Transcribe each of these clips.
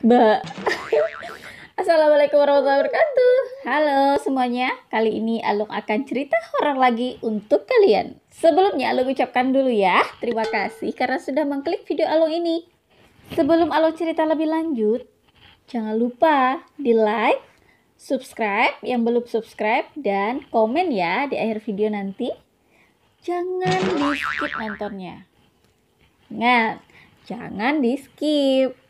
Mbak. Assalamualaikum warahmatullahi wabarakatuh. Halo semuanya, kali ini Alung akan cerita horor lagi untuk kalian. Sebelumnya Alung ucapkan dulu ya, terima kasih karena sudah mengklik video Alung ini. Sebelum Alung cerita lebih lanjut, jangan lupa di like, subscribe yang belum subscribe, dan komen ya di akhir video nanti. Jangan di skip nontonnya. Ingat, jangan di skip.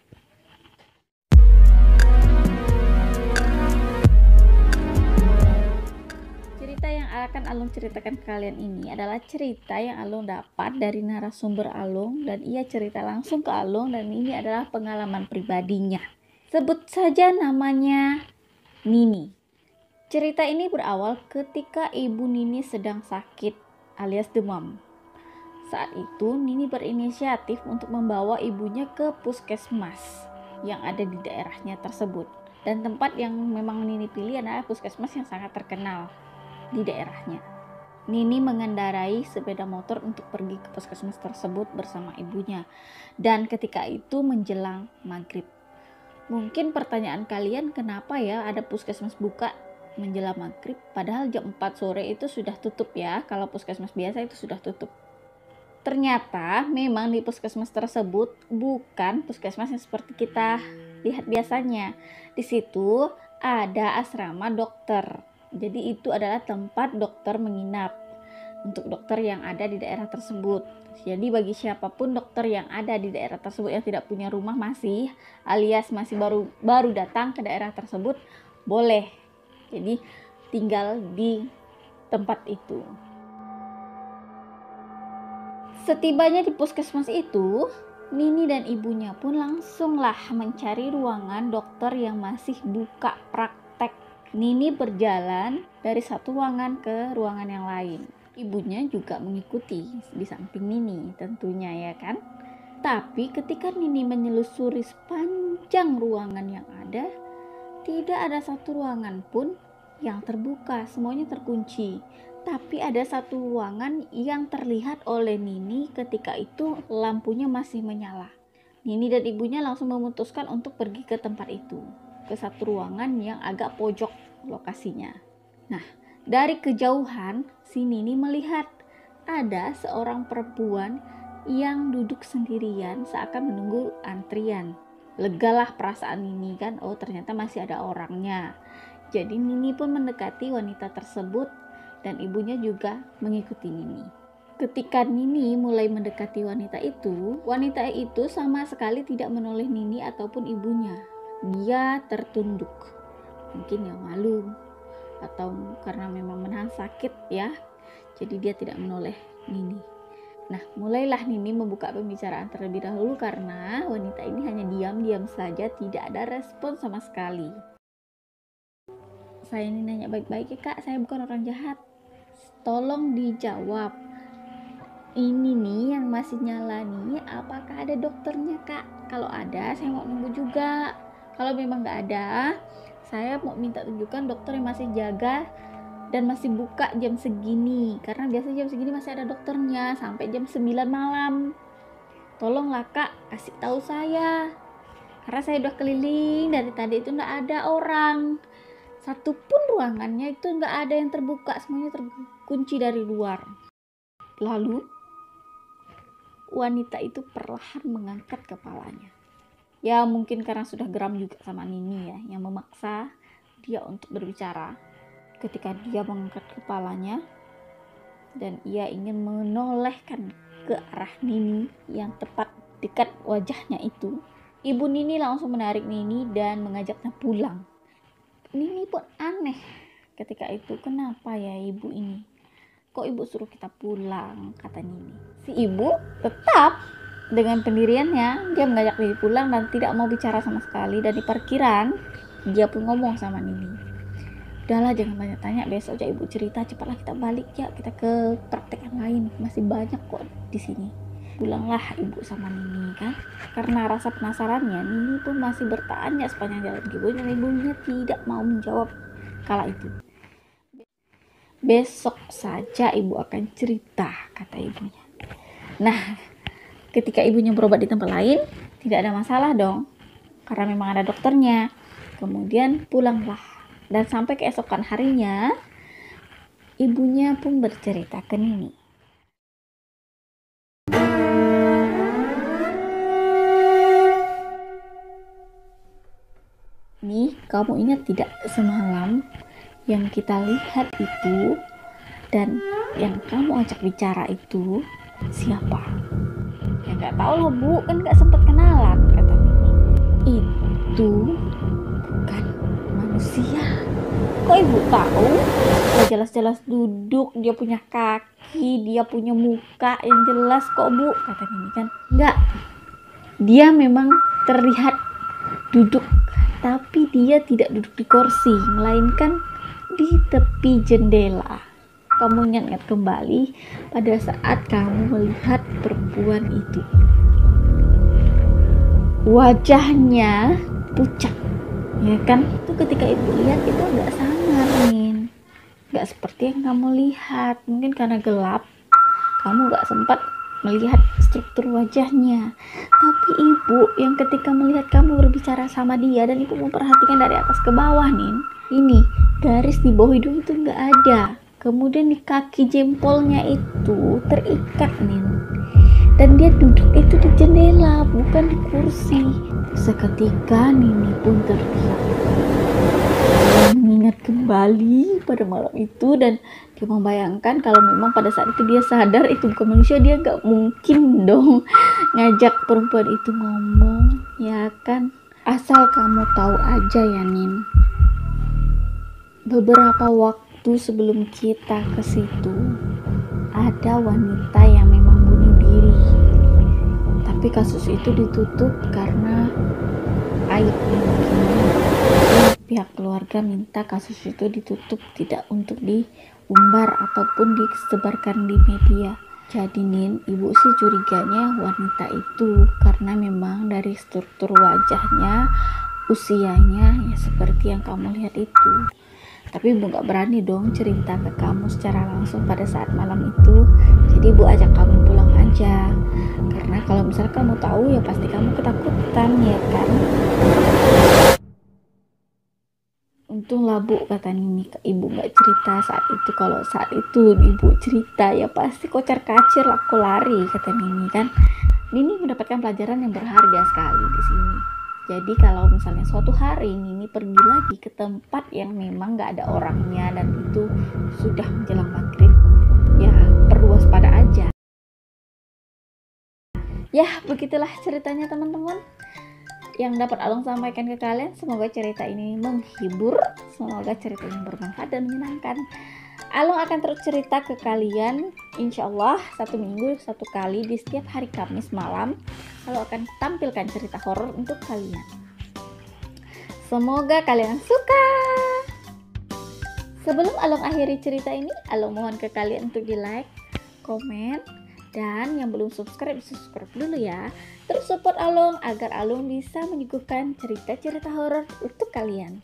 Cerita yang akan Alung ceritakan ke kalian ini adalah cerita yang Alung dapat dari narasumber Alung, dan ia cerita langsung ke Alung, dan ini adalah pengalaman pribadinya. Sebut saja namanya Nini. Cerita ini berawal ketika ibu Nini sedang sakit alias demam. Saat itu Nini berinisiatif untuk membawa ibunya ke puskesmas yang ada di daerahnya tersebut. Dan tempat yang memang Nini pilih adalah puskesmas yang sangat terkenal di daerahnya. Nini mengendarai sepeda motor untuk pergi ke puskesmas tersebut bersama ibunya. Dan ketika itu menjelang maghrib. Mungkin pertanyaan kalian, kenapa ya ada puskesmas buka menjelang maghrib? Padahal jam 4 sore itu sudah tutup ya. Kalau puskesmas biasa itu sudah tutup. Ternyata memang di puskesmas tersebut bukan puskesmas yang seperti kita lihat biasanya. Di situ ada asrama dokter. Jadi itu adalah tempat dokter menginap untuk dokter yang ada di daerah tersebut. Jadi bagi siapapun dokter yang ada di daerah tersebut yang tidak punya rumah masih, alias masih baru datang ke daerah tersebut, boleh. Jadi tinggal di tempat itu. Setibanya di puskesmas itu, Nini dan ibunya pun langsunglah mencari ruangan dokter yang masih buka praktek. Nini berjalan dari satu ruangan ke ruangan yang lain. Ibunya juga mengikuti di samping Nini tentunya ya kan. Tapi ketika Nini menyelusuri sepanjang ruangan yang ada, tidak ada satu ruangan pun yang terbuka, semuanya terkunci. Tapi ada satu ruangan yang terlihat oleh Nini ketika itu lampunya masih menyala. Nini dan ibunya langsung memutuskan untuk pergi ke tempat itu, ke satu ruangan yang agak pojok lokasinya. Nah, dari kejauhan si Nini melihat ada seorang perempuan yang duduk sendirian seakan menunggu antrian. Legalah perasaan Nini kan, oh ternyata masih ada orangnya. Jadi Nini pun mendekati wanita tersebut dan ibunya juga mengikuti Nini. Ketika Nini mulai mendekati wanita itu sama sekali tidak menoleh Nini ataupun ibunya. Dia tertunduk. Mungkin ya malu atau karena memang menahan sakit ya. Jadi dia tidak menoleh Nini. Nah, mulailah Nini membuka pembicaraan terlebih dahulu karena wanita ini hanya diam-diam saja, tidak ada respon sama sekali. Saya ini nanya baik-baik ya kak, saya bukan orang jahat. Tolong dijawab. Ini nih yang masih nyala nih, apakah ada dokternya kak? Kalau ada, saya mau nunggu juga. Kalau memang nggak ada, saya mau minta tunjukkan dokter yang masih jaga dan masih buka jam segini. Karena biasanya jam segini masih ada dokternya sampai jam 9 malam. Tolonglah kak, kasih tahu saya. Karena saya udah keliling dari tadi itu nggak ada orang. Satupun ruangannya itu nggak ada yang terbuka, semuanya terkunci dari luar. Lalu wanita itu perlahan mengangkat kepalanya. Ya mungkin karena sudah geram juga sama Nini ya, yang memaksa dia untuk berbicara. Ketika dia mengangkat kepalanya dan ia ingin menolehkan ke arah Nini yang tepat dekat wajahnya itu, ibu Nini langsung menarik Nini dan mengajaknya pulang. Nini pun aneh ketika itu, kenapa ya ibu ini? Kok ibu suruh kita pulang, kata Nini. Si ibu tetap dengan pendiriannya, dia mengajak Nini pulang dan tidak mau bicara sama sekali. Dan di parkiran, dia pun ngomong sama Nini. Udahlah jangan banyak-tanya, besok aja ibu cerita, cepatlah kita balik ya, kita ke praktek yang lain, masih banyak kok di sini. Pulanglah ibu sama Nini kan. Karena rasa penasarannya, Nini pun masih bertanya sepanjang jalan ke ibunya, dan ibunya tidak mau menjawab kala itu. Besok saja ibu akan cerita, kata ibunya. Nah, ketika ibunya berobat di tempat lain, tidak ada masalah dong. karena memang ada dokternya. Kemudian pulanglah, dan sampai keesokan harinya ibunya pun bercerita ke Nini. Nih, kamu ingat tidak semalam yang kita lihat itu dan yang kamu ajak bicara itu siapa? Ya nggak tahu loh Bu, kan nggak sempat kenalan, kata Nini. Itu bukan manusia. Kok ibu tahu? Ya jelas-jelas duduk, dia punya kaki, dia punya muka yang jelas kok Bu, kata Nini kan. Enggak, dia memang terlihat duduk, tapi dia tidak duduk di kursi, melainkan di tepi jendela. Kamu ingat kembali pada saat kamu melihat perempuan itu. Wajahnya pucat, ya kan? Itu ketika ibu lihat itu agak samar, Nin. Gak seperti yang kamu lihat. Mungkin karena gelap, kamu gak sempat melihat struktur wajahnya. Tapi ibu yang ketika melihat kamu berbicara sama dia dan ibu memperhatikan dari atas ke bawah, Nin. Ini garis di bawah hidung itu gak ada. Kemudian di kaki jempolnya itu terikat, Nin. Dan dia duduk itu di jendela, bukan di kursi. Seketika Nini pun terdiam. Dia mengingat kembali pada malam itu dan dia membayangkan kalau memang pada saat itu dia sadar itu bukan manusia, dia gak mungkin dong ngajak perempuan itu ngomong, ya kan? Asal kamu tahu aja ya, Nin. Beberapa waktu sebelum kita ke situ, ada wanita yang memang bunuh diri. Tapi kasus itu ditutup karena aib mungkin. Pihak keluarga minta kasus itu ditutup, tidak untuk diumbar ataupun disebarkan di media. Jadi Nin, ibu sih curiganya wanita itu karena memang dari struktur wajahnya, usianya ya seperti yang kamu lihat itu. Tapi ibu gak berani dong cerita ke kamu secara langsung pada saat malam itu. Jadi ibu ajak kamu pulang aja. Karena kalau misalnya kamu tahu ya pasti kamu ketakutan, ya kan? Untunglah Bu, kata Nini, ibu gak cerita saat itu. Kalau saat itu ibu cerita ya pasti kocar kacir aku lari, kata Nini kan. Nini mendapatkan pelajaran yang berharga sekali di sini. Jadi kalau misalnya suatu hari Nini pergi lagi ke tempat yang memang gak ada orangnya dan itu sudah menjelang maghrib, ya perlu waspada aja. Ya begitulah ceritanya teman-teman yang dapat Alung sampaikan ke kalian. Semoga cerita ini menghibur, semoga cerita ini bermanfaat dan menyenangkan. Alung akan terus cerita ke kalian, insya Allah 1 minggu 1 kali di setiap hari Kamis malam. Alung akan tampilkan cerita horor untuk kalian. Semoga kalian suka. Sebelum Alung akhiri cerita ini, Alung mohon ke kalian untuk di like, komen, dan yang belum subscribe subscribe dulu ya. Terus support Alung agar Alung bisa menyuguhkan cerita-cerita horor untuk kalian.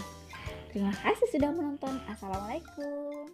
Terima kasih sudah menonton. Assalamualaikum.